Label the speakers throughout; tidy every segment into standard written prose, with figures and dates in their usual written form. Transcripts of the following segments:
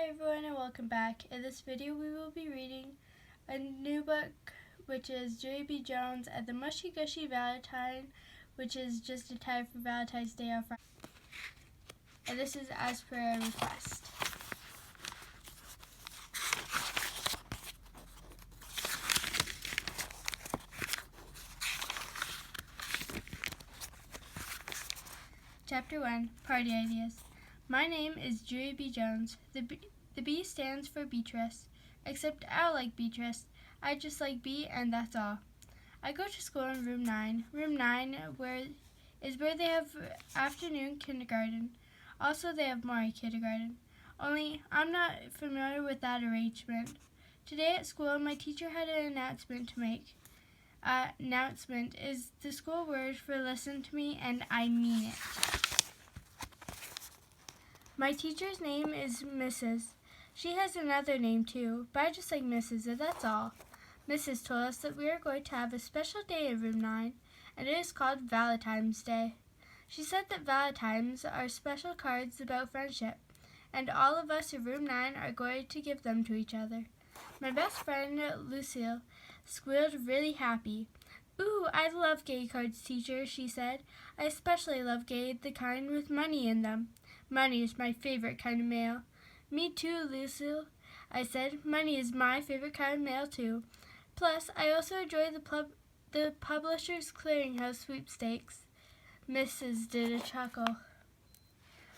Speaker 1: everyone and welcome back. In this video we will be reading a new book which is Junie B and the Mushy Gushy Valentine, which is just a time for Valentine's Day on Friday. And this is as per our request. Chapter 1, Party Ideas. My name is Junie B. Jones. The B stands for Beatrice, except I don't like Beatrice. I just like B and that's all. I go to school in room 9. Room 9 is where they have afternoon kindergarten. Also they have morning kindergarten. Only I'm not familiar with that arrangement. Today at school my teacher had an announcement to make. Announcement is the school word for listen to me and I mean it. My teacher's name is Mrs. She has another name too, but I just like Mrs. and that's all. Mrs. told us that we are going to have a special day in room 9, and it is called Valentine's Day. She said that Valentines are special cards about friendship, and all of us in room 9 are going to give them to each other. My best friend, Lucille, squealed really happy. "Ooh, I love gay cards, teacher," she said. "I especially love gay, the kind with money in them. Money is my favorite kind of mail." "Me too, Lucille," I said. "Money is my favorite kind of mail too. Plus, I also enjoy the Publishers Clearinghouse sweepstakes." Mrs. did a chuckle.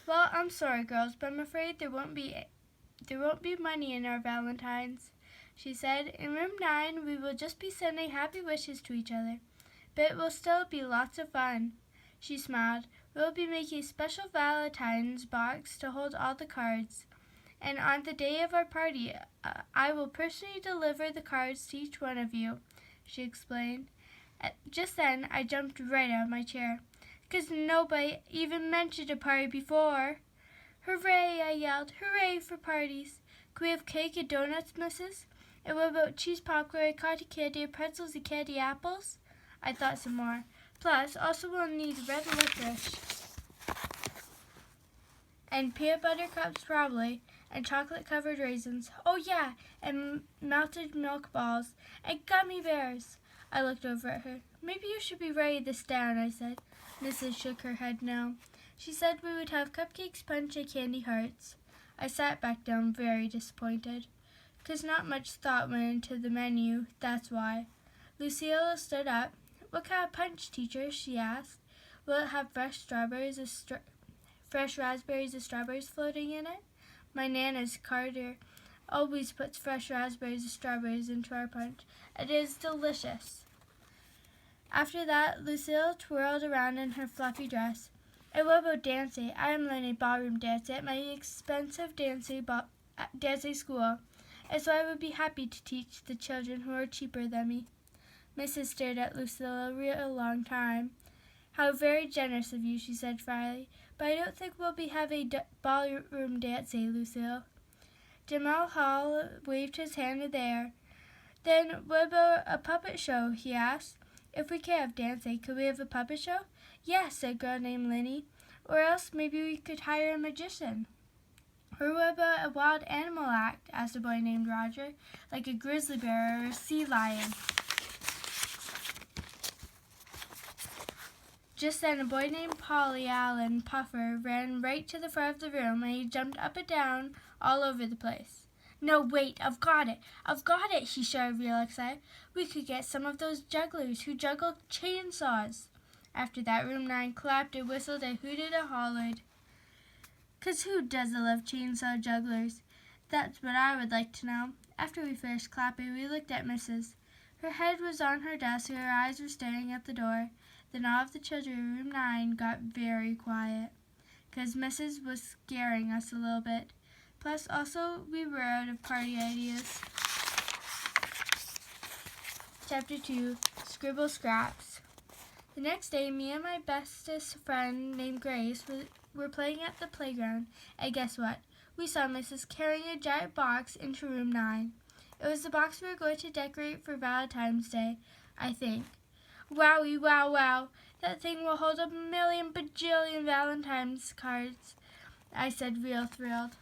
Speaker 1: "Well, I'm sorry, girls, but I'm afraid there won't be money in our Valentines," she said. "In room 9, we will just be sending happy wishes to each other, but it will still be lots of fun." She smiled. "We will be making a special Valentine's box to hold all the cards, and on the day of our party, I will personally deliver the cards to each one of you," she explained. Just then, I jumped right out of my chair, because nobody even mentioned a party before. "Hooray!" I yelled. "Hooray for parties! Can we have cake and donuts, Mrs.? And what about cheese popcorn, cotton candy, and pretzels and candy apples?" I thought some more. "Plus, also we'll need red licorice and peanut butter cups probably, and chocolate-covered raisins. Oh yeah, and melted milk balls, and gummy bears." I looked over at her. "Maybe you should be writing this down," I said. Mrs. shook her head no. She said we would have cupcakes, punch, and candy hearts. I sat back down very disappointed, because not much thought went into the menu, that's why. Lucille stood up. "What kind of punch, teacher?" she asked. "Will it have fresh raspberries and strawberries floating in it?" My Nana's Carter always puts fresh raspberries and strawberries into our punch. It is delicious. After that, Lucille twirled around in her fluffy dress. "And what about dancing? I am learning ballroom dancing at my expensive dancing school, and so I would be happy to teach the children who are cheaper than me." Mrs. stared at Lucille a real long time. "How very generous of you," she said dryly. "But I don't think we'll be having ballroom dancing, Lucille." Jamal Hall waved his hand in the air. "Then what about a puppet show?" he asked. "If we can't have dancing, could we have a puppet show?" "Yes," said a girl named Linny. "Or else maybe we could hire a magician." "Or what about a wild animal act?" asked a boy named Roger, "like a grizzly bear or a sea lion." Just then a boy named Polly Allen Puffer ran right to the front of the room, and he jumped up and down all over the place. "No, wait, I've got it, he shouted real excited. "We could get some of those jugglers who juggle chainsaws." After that, room 9 clapped and whistled and hooted and hollered. 'Cause who doesn't love chainsaw jugglers? That's what I would like to know. After we finished clapping, we looked at Mrs. Her head was on her desk and her eyes were staring at the door. Then all of the children in room 9 got very quiet, 'cause Mrs. was scaring us a little bit. Plus, also, we were out of party ideas. Chapter 2, Scribble Scraps. The next day, me and my bestest friend named Grace were playing at the playground, and guess what? We saw Mrs. carrying a giant box into room 9. It was the box we were going to decorate for Valentine's Day, I think. "Wowie, wow, wow, that thing will hold a million bajillion Valentine's cards," I said, real thrilled.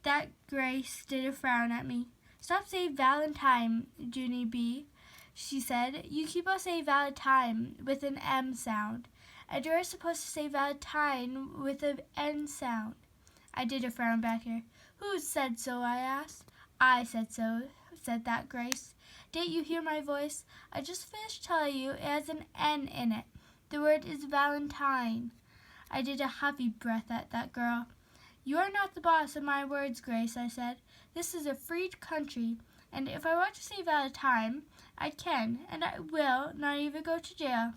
Speaker 1: that Grace did a frown at me. "Stop saying Valentine, Junie B," she said. "You keep on saying Valentine with an M sound, and you're supposed to say Valentine with an N sound." I did a frown back here. "Who said so?" I asked. "I said so," said that Grace. "Didn't you hear my voice? I just finished telling you it has an N in it. The word is Valentine." I did a huffy breath at that girl. "You are not the boss of my words, Grace," I said. "This is a free country, and if I want to say Valentine, I can, and I will not even go to jail."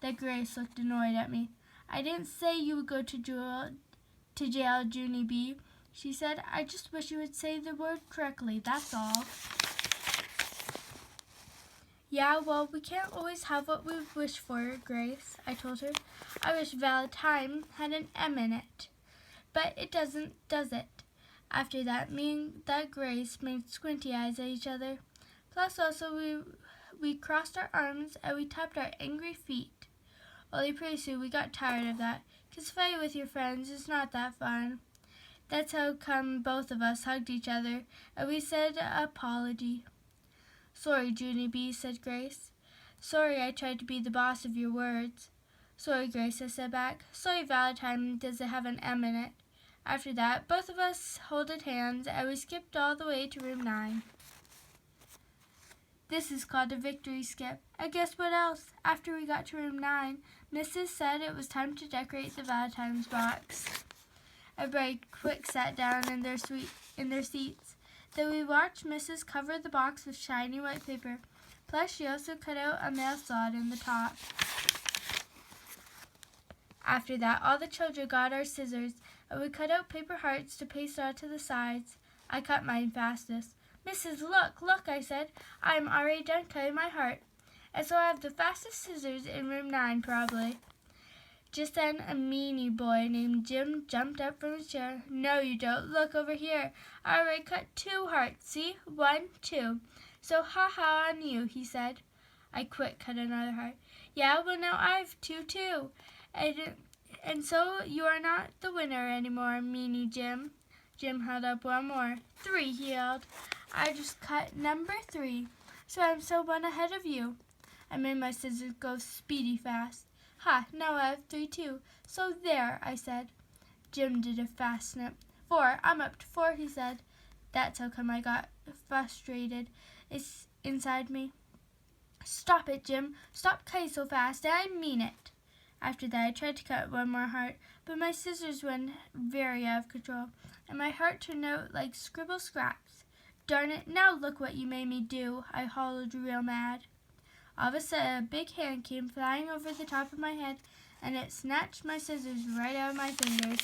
Speaker 1: That Grace looked annoyed at me. "I didn't say you would go to jail, Junie B," she said. "I just wish you would say the word correctly, that's all." "Yeah, well, we can't always have what we wish for, Grace," I told her. "I wish Valentine had an M in it. But it doesn't, does it?" After that, me and that Grace made squinty eyes at each other. Plus also we crossed our arms and we tapped our angry feet. Only pretty soon we got tired of that, 'cause fighting with your friends is not that fun. That's how come both of us hugged each other, and we said apology. "Sorry, Junie B," said Grace. "Sorry I tried to be the boss of your words." "Sorry, Grace," I said back. "Sorry Valentine doesn't have an M in it." After that, both of us holded hands, and we skipped all the way to room 9. This is called a victory skip. And guess what else? After we got to room 9, Mrs. said it was time to decorate the Valentine's box. Everybody quick sat down in their seats. Then we watched Mrs. cover the box with shiny white paper. Plus, she also cut out a mail slot in the top. After that, all the children got our scissors, and we cut out paper hearts to paste onto the sides. I cut mine fastest. "Mrs., look," I said. "I'm already done cutting my heart. And so I have the fastest scissors in room 9, probably." Just then, a meanie boy named Jim jumped up from his chair. "No, you don't. Look over here. I already cut 2 hearts. See? 1, 2. So ha-ha on you," he said. I quick cut another heart. "Yeah, well now I have 2 too. And so you are not the winner anymore, meanie Jim." Jim held up one more. 3, he yelled. "I just cut number 3, so I'm so 1 ahead of you." I made my scissors go speedy fast. "Ha, now I have 3 too. So there," I said. Jim did a fast snip. 4, I'm up to 4, he said. That's how come I got frustrated. It's inside me. "Stop it, Jim. Stop cutting so fast, and I mean it." After that, I tried to cut 1 more heart, but my scissors went very out of control, and my heart turned out like scribble scraps. "Darn it, now look what you made me do," I hollered real mad. All of a sudden, a big hand came flying over the top of my head, and it snatched my scissors right out of my fingers.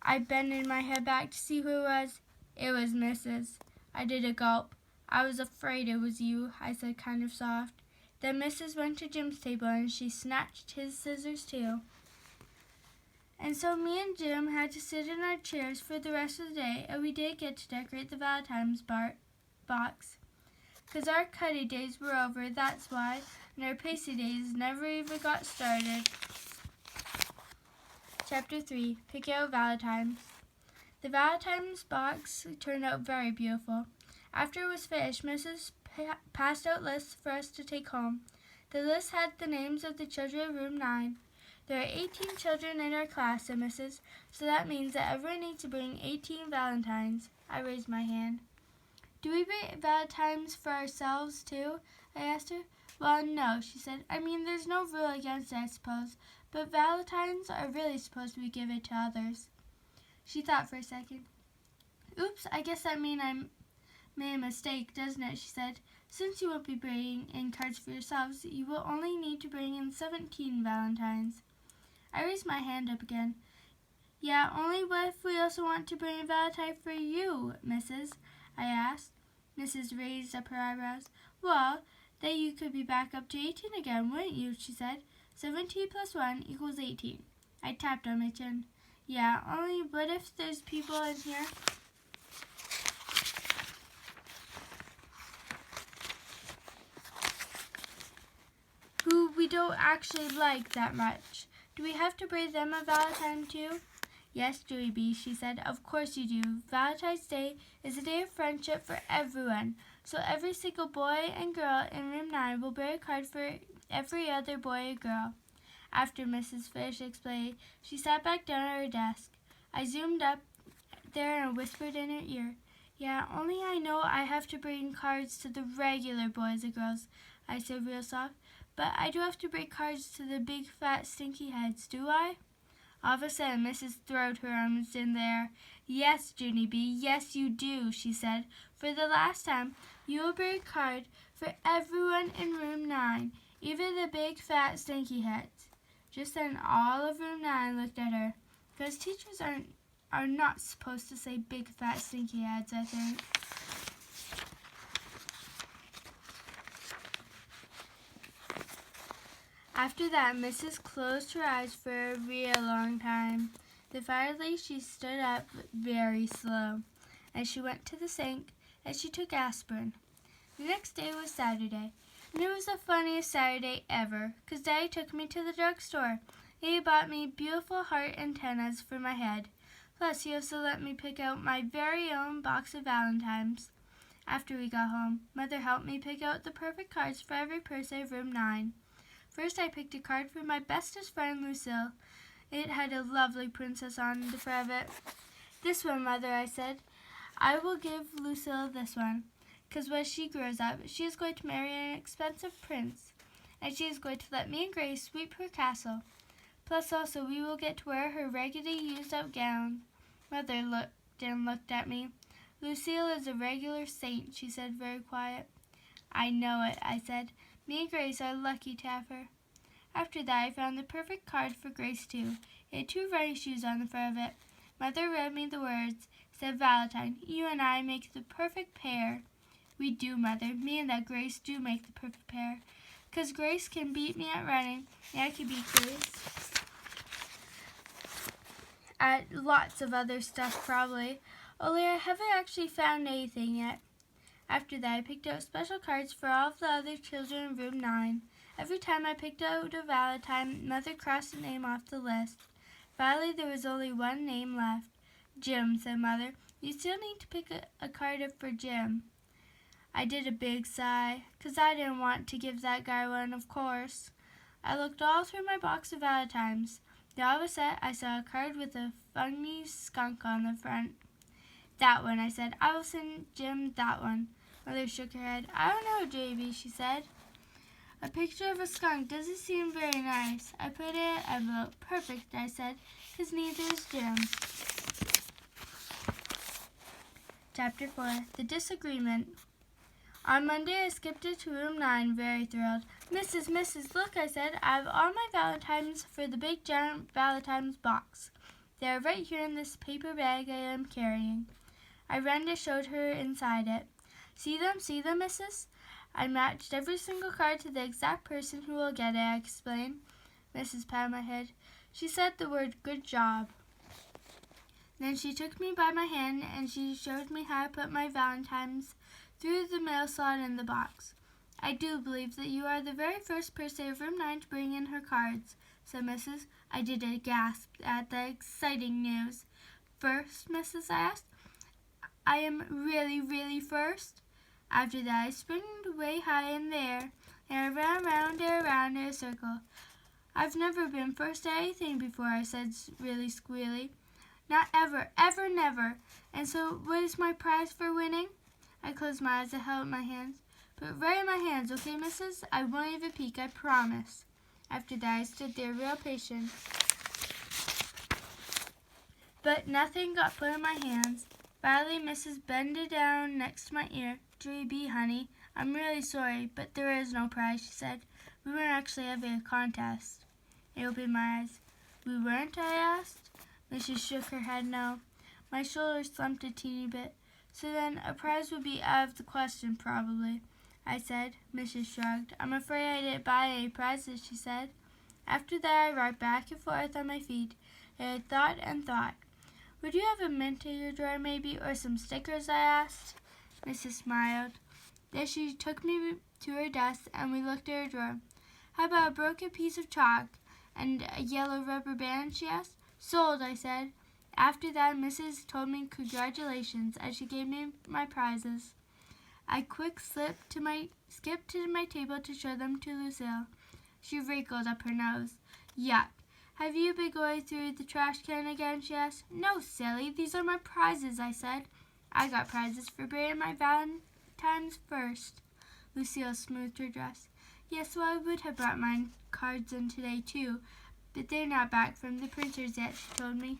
Speaker 1: I bended my head back to see who it was. It was Mrs. I did a gulp. "I was afraid it was you," I said kind of soft. Then Mrs. went to Jim's table, and she snatched his scissors too. And so me and Jim had to sit in our chairs for the rest of the day, and we did get to decorate the Valentine's box. 'Cause our cutting days were over, that's why, and our pacey days never even got started. Chapter 3, Pick Out Valentines. The Valentine's box turned out very beautiful. After it was finished, Mrs. passed out lists for us to take home. The list had the names of the children in room 9. "There are 18 children in our class," said Mrs., "so that means that everyone needs to bring 18 Valentines." I raised my hand. "Do we bring Valentines for ourselves, too?" I asked her. "Well, no," she said. "I mean, there's no rule against it, I suppose, but Valentines are really supposed to be given to others." She thought for a second. "Oops, I guess that means I made a mistake, doesn't it?" she said. "Since you won't be bringing in cards for yourselves, you will only need to bring in 17 Valentines." I raised my hand up again. "Yeah, only what if we also want to bring a Valentine for you, Mrs.?" I asked. Mrs. raised up her eyebrows. "Well, then you could be back up to 18 again, wouldn't you?" she said. 17 plus 1 equals 18. I tapped on my chin. "Yeah, only what if there's people in here who we don't actually like that much? Do we have to bring them a Valentine too?" Yes, Junie B, she said, of course you do. Valentine's Day is a day of friendship for everyone. So every single boy and girl in room 9 will bear a card for every other boy or girl. After Mrs. Fish explained, she sat back down at her desk. I zoomed up there and whispered in her ear, yeah, only I know I have to bring cards to the regular boys and girls, I said real soft, but I do have to bring cards to the big fat stinky heads, do I? All of a sudden, Mrs. throwed her arms in the air. Yes, Junie B, yes you do, she said. For the last time, you will bring a card for everyone in room 9, even the big fat stinky heads. Just then, all of room 9 looked at her, because teachers are not supposed to say big fat stinky heads, I think. After that, Mrs. closed her eyes for a real long time. Then finally she stood up very slow, and she went to the sink, and she took aspirin. The next day was Saturday, and it was the funniest Saturday ever, 'cause Daddy took me to the drugstore, and he bought me beautiful heart antennas for my head. Plus, he also let me pick out my very own box of Valentines. After we got home, Mother helped me pick out the perfect cards for every person in room 9. First, I picked a card for my bestest friend, Lucille. It had a lovely princess on the front of it. This one, Mother, I said. I will give Lucille this one, 'cause when she grows up, she is going to marry an expensive prince, and she is going to let me and Grace sweep her castle. Plus, also, we will get to wear her raggedy, used-up gown. Mother looked at me. Lucille is a regular saint, she said, very quiet. I know it, I said. Me and Grace are lucky to have her. After that, I found the perfect card for Grace, too. It had 2 running shoes on the front of it. Mother read me the words. Said, Valentine, you and I make the perfect pair. We do, Mother. Me and that Grace do make the perfect pair. 'Cause Grace can beat me at running, and I can beat Grace at lots of other stuff, probably. Only I haven't actually found anything yet. After that, I picked out special cards for all of the other children in room 9. Every time I picked out a Valentine, Mother crossed a name off the list. Finally, there was only one name left. Jim, said Mother. You still need to pick a card up for Jim. I did a big sigh, 'cause I didn't want to give that guy one, of course. I looked all through my box of Valentines. Then all of a sudden, I saw a card with a funny skunk on the front. That one, I said. I will send Jim that one. Mother shook her head. I don't know, JB, she said. A picture of a skunk doesn't seem very nice. I put it in an envelope. Perfect, I said, 'cause neither is Jim. Chapter 4, The Disagreement. On Monday, I skipped into room 9, very thrilled. Mrs., look, I said. I have all my Valentines for the big giant Valentines box. They are right here in this paper bag I am carrying. I ran and showed her inside it. See them, Mrs.? I matched every single card to the exact person who will get it, I explained. Mrs. patted my head. She said the word, good job. Then she took me by my hand and she showed me how to put my Valentines through the mail slot in the box. I do believe that you are the very first person in room 9 to bring in her cards, said Mrs. I did a gasp at the exciting news. First, Mrs., I asked. I am really first? After that, I sprinted way high in the air, and I ran around and around in a circle. I've never been first at anything before, I said, really squealy. Not ever, never. And so, what is my prize for winning? I closed my eyes and held up my hands. Put it right in my hands, okay, Mrs.? I won't even peek, I promise. After that, I stood there real patient. But nothing got put in my hands. Finally, Mrs. bended down next to my ear. Junie B, honey, I'm really sorry, but there is no prize, she said. We weren't actually having a contest. I opened my eyes. We weren't, I asked. Mrs. shook her head no. My shoulders slumped a teeny bit. So then a prize would be out of the question, probably, I said. Mrs. shrugged. I'm afraid I didn't buy any prizes, she said. After that, I rocked back and forth on my feet, and I thought and thought. Would you have a mint in your drawer, maybe, or some stickers, I asked. Mrs. smiled. Then she took me to her desk, and we looked at her drawer. How about a broken piece of chalk and a yellow rubber band, she asked. Sold, I said. After that, Mrs. told me congratulations as she gave me my prizes. I skipped to my table to show them to Lucille. She wrinkled up her nose. Yuck. Have you been going through the trash can again? She asked. No, silly. These are my prizes, I said. I got prizes for bringing my Valentines first. Lucille smoothed her dress. Yes, well, I would have brought my cards in today, too, but they're not back from the printers yet, she told me.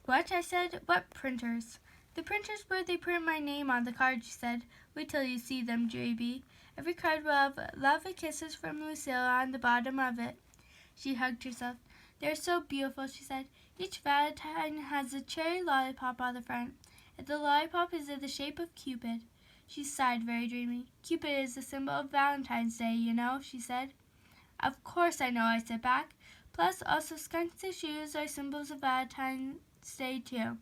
Speaker 1: What? I said. What printers? The printers where they print my name on the card, she said. Wait till you see them, Junie B. Every card will have love and kisses from Lucille on the bottom of it. She hugged herself. They're so beautiful, she said. Each Valentine has a cherry lollipop on the front, and the lollipop is in the shape of Cupid. She sighed very dreamy. Cupid is the symbol of Valentine's Day, you know, she said. Of course I know, I said back. Plus, also skunks and shoes are symbols of Valentine's Day, too,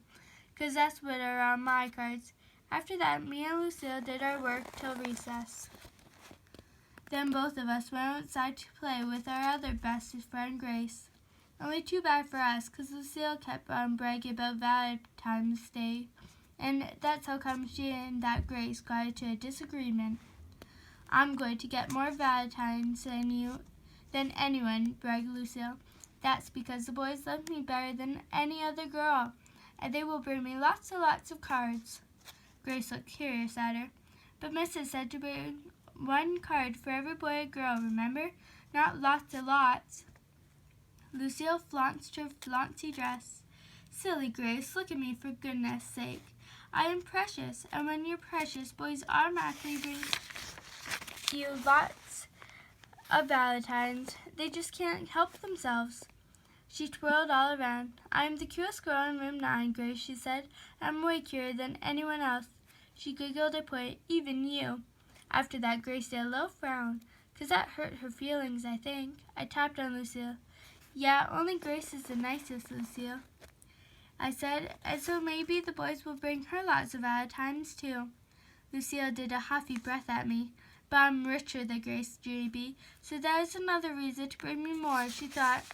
Speaker 1: 'cause that's what are on my cards. After that, me and Lucille did our work till recess. Then both of us went outside to play with our other best friend, Grace. Only too bad for us, 'cause Lucille kept on bragging about Valentine's Day, and that's how come she and that Grace got into a disagreement. I'm going to get more Valentines than anyone, bragged Lucille. That's because the boys love me better than any other girl, and they will bring me lots and lots of cards. Grace looked curious at her. But Mrs. said to bring one card for every boy and girl, remember? Not lots and lots. Lucille flounced her flouncy dress. Silly Grace, look at me for goodness sake. I am precious, and when you're precious, boys automatically bring you lots of Valentines. They just can't help themselves. She twirled all around. I am the cutest girl in room 9, Grace, she said. I'm way cuter than anyone else. She giggled at point, even you. After that, Grace did a little frown, 'cause that hurt her feelings, I think. I tapped on Lucille. Yeah, only Grace is the nicest, Lucille, I said, and so maybe the boys will bring her lots of Valentines, too. Lucille did a huffy breath at me. But I'm richer than Grace, Junie B, so that is another reason to bring me more, she thought.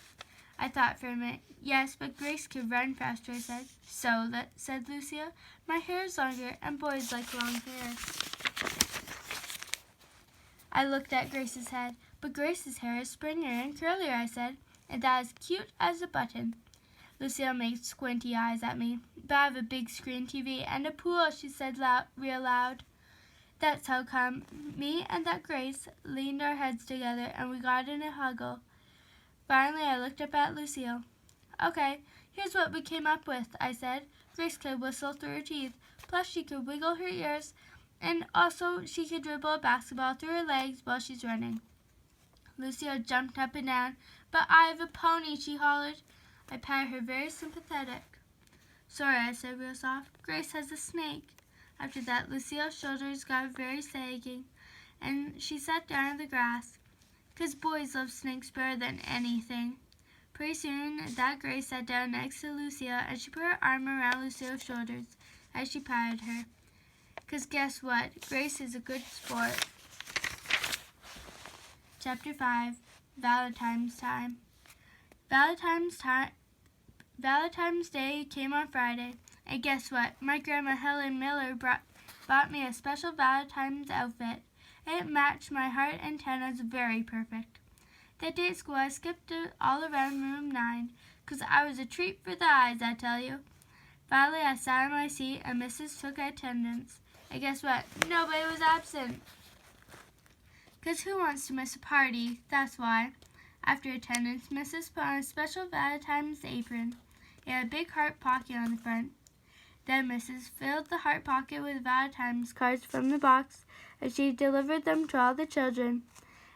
Speaker 1: I thought for a minute. Yes, but Grace could run faster, I said. So, said Lucille. My hair is longer, and boys like long hair. I looked at Grace's head. But Grace's hair is springier and curlier, I said, and that is cute as a button. Lucille made squinty eyes at me. But I have a big screen TV and a pool, she said real loud. That's how come me and that Grace leaned our heads together and we got in a huggle. Finally, I looked up at Lucille. Okay, here's what we came up with, I said. Grace could whistle through her teeth, plus she could wiggle her ears, and also she could dribble a basketball through her legs while she's running. Lucille jumped up and down. But I have a pony, she hollered. I patted her very sympathetic. Sorry, I said real soft. Grace has a snake. After that, Lucille's shoulders got very sagging, and she sat down in the grass, 'cause boys love snakes better than anything. Pretty soon, that Grace sat down next to Lucille, and she put her arm around Lucille's shoulders as she patted her. 'Cause guess what? Grace is a good sport. Chapter 5, Valentine's Time. Valentine's Day came on Friday. And guess what? My grandma Helen Miller bought me a special Valentine's outfit. It matched my heart antennas very perfect. That day at school, I skipped all around room 9, 'cause I was a treat for the eyes, I tell you. Finally, I sat on my seat, and Mrs. took attendance. And guess what? Nobody was absent. 'Cause who wants to miss a party? That's why. After attendance, Mrs. put on a special Valentine's apron. It had a big heart pocket on the front. Then Mrs. filled the heart pocket with Valentine's cards from the box, and she delivered them to all the children.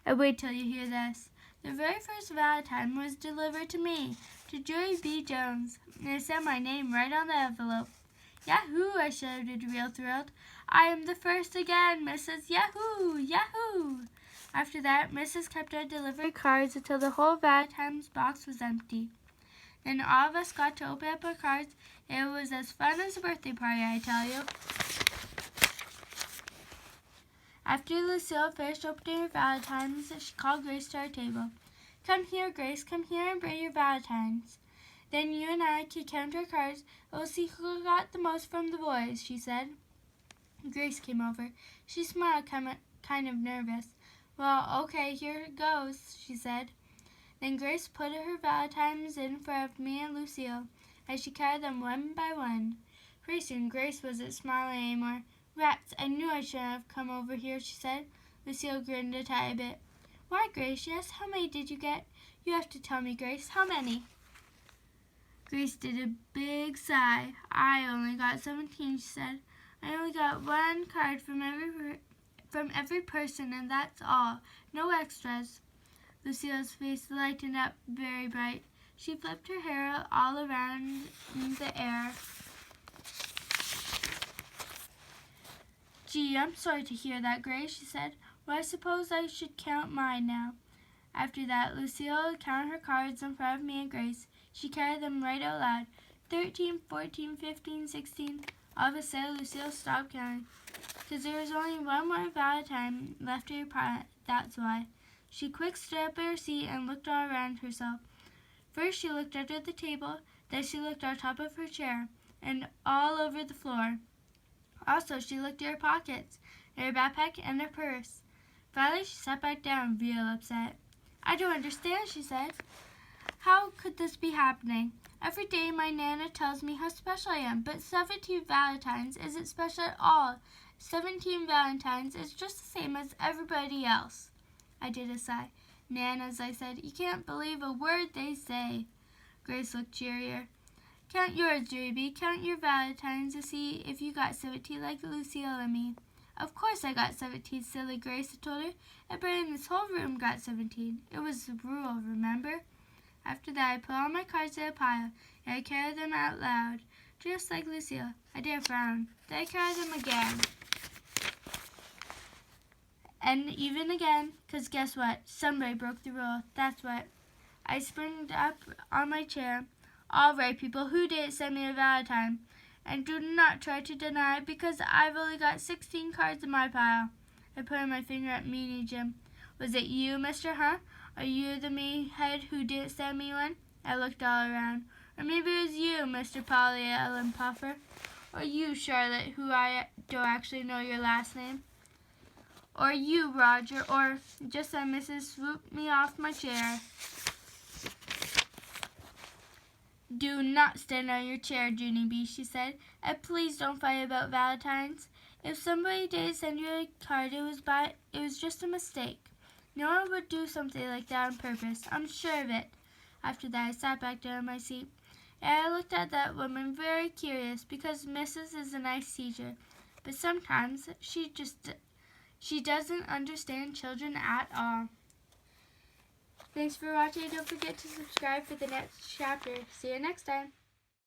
Speaker 1: And wait till you hear this. The very first Valentine was delivered to me, to Junie B. Jones, and it said my name right on the envelope. Yahoo! I shouted, real thrilled. I am the first again, Mrs. Yahoo! Yahoo! After that, Mrs. kept on delivering cards until the whole Valentine's box was empty. Then all of us got to open up our cards. It was as fun as a birthday party, I tell you. After Lucille finished opening her Valentines, she called Grace to our table. Come here, Grace, come here and bring your Valentines. Then you and I can count our cards, and we'll see who got the most from the boys, she said. Grace came over. She smiled, kind of nervous. Well, okay, here it goes, she said. Then Grace put her Valentines in front of me and Lucille, as she carried them one by one. Pretty soon Grace wasn't smiling anymore. Rats, I knew I shouldn't have come over here, she said. Lucille grinned a tiny bit. Why, Grace, she asked, how many did you get? You have to tell me, Grace, how many? Grace did a big sigh. I only got 17, she said. I only got one card from every person, and that's all. No extras. Lucille's face lightened up very bright. She flipped her hair all around in the air. Gee, I'm sorry to hear that, Grace, she said. Well, I suppose I should count mine now. After that, Lucille counted her cards in front of me and Grace. She carried them right out loud. 13, 14, 15, 16. All of a sudden, Lucille stopped counting, because there was only one more Valentine left in her pot, that's why. She quick stood up in her seat and looked all around herself. First she looked under the table, then she looked on top of her chair, and all over the floor. Also, she looked in her pockets, in her backpack, and her purse. Finally, she sat back down, real upset. I don't understand, she said. How could this be happening? Every day my Nana tells me how special I am, but 17 Valentines isn't special at all. 17 Valentines is just the same as everybody else. I did a sigh. Nanas, I said, you can't believe a word they say. Grace looked cheerier. Count yours, Junie B. Count your Valentines to see if you got 17 like Lucille and me. Of course I got 17, silly Grace, I told her. Everybody in this whole room got 17. It was the rule, remember? After that, I put all my cards in a pile, and I carried them out loud, just like Lucille. I didn't frown. Then I carried them again. And even again, 'cause guess what? Somebody broke the rule. That's what. I sprang up on my chair. All right, people, who didn't send me a Valentine? And do not try to deny it, because I've only got 16 cards in my pile. I pointed my finger at Meanie Jim. Was it you, mister, huh? Are you the meathead who didn't send me one? I looked all around. Or maybe it was you, Mr. Polly Ellen Puffer. Or you, Charlotte, who I don't actually know your last name. Or you, Roger. Or just then Mrs. swooped me off my chair. Do not stand on your chair, Junie B, she said, and please don't fight about Valentines. If somebody did send you a card, it was just a mistake. No one would do something like that on purpose. I'm sure of it. After that, I sat back down in my seat, and I looked at that woman very curious, because Mrs. is a nice teacher, but sometimes she doesn't understand children at all. Thanks for watching. Don't forget to subscribe for the next chapter. See you next time.